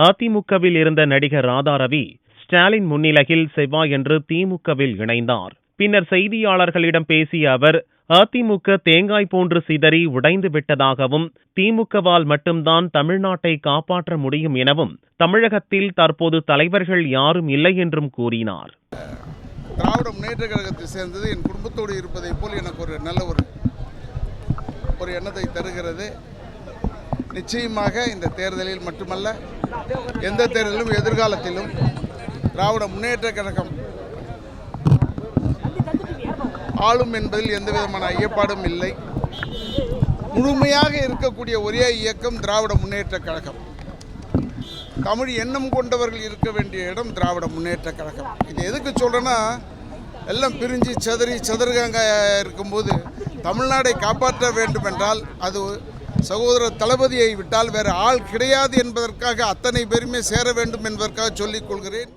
அதிமுகவில் இருந்த நடிகர் ராதாரவி ஸ்டாலின் முன்னிலையில் செவ்வாயன்று திமுகவில் இணைந்தார். பின்னர் செய்தியாளர்களிடம் பேசிய அவர், அதிமுக தேங்காய் போன்று சிதறி உடைந்து விட்டதாகவும், திமுகவால் மட்டும்தான் தமிழ்நாட்டை காப்பாற்ற முடியும் எனவும், தமிழகத்தில் தற்போது தலைவர்கள் யாரும் இல்லை என்றும் கூறினார். திராவிட முன்னேற்ற கழகத்தை சேர்ந்தது என் குடும்பத்தோடு இருப்பதை போல் எனக்கு ஒரு நல்ல ஒரு எண்ணத்தை தருகிறது. நிச்சயமாக இந்த தேர்தலில் மட்டுமல்ல, எந்த தேர்தலிலும் எதிர்காலத்திலும் திராவிட முன்னேற்ற கழகம் ஆளும் என்பதில் எந்த விதமான ஐயப்பாடும் இல்லை. முழுமையாக இருக்கக்கூடிய ஒரே இயக்கம் திராவிட முன்னேற்ற கழகம். தமிழ் எண்ணம் கொண்டவர்கள் இருக்க வேண்டிய இடம் திராவிட முன்னேற்ற கழகம். இது எதுக்கு சொல்கிறேன்னா, எல்லாம் பிரிஞ்சு சதுரங்க இருக்கும்போது தமிழ்நாடை காப்பாற்ற வேண்டும் என்றால் அது சகோதரர் தளபதியை விட்டால் வேறு ஆள் கிடையாது என்பதற்காக அத்தனை பேருமே சேர வேண்டும் என்பதற்காக சொல்லிக் கொள்கிறேன்.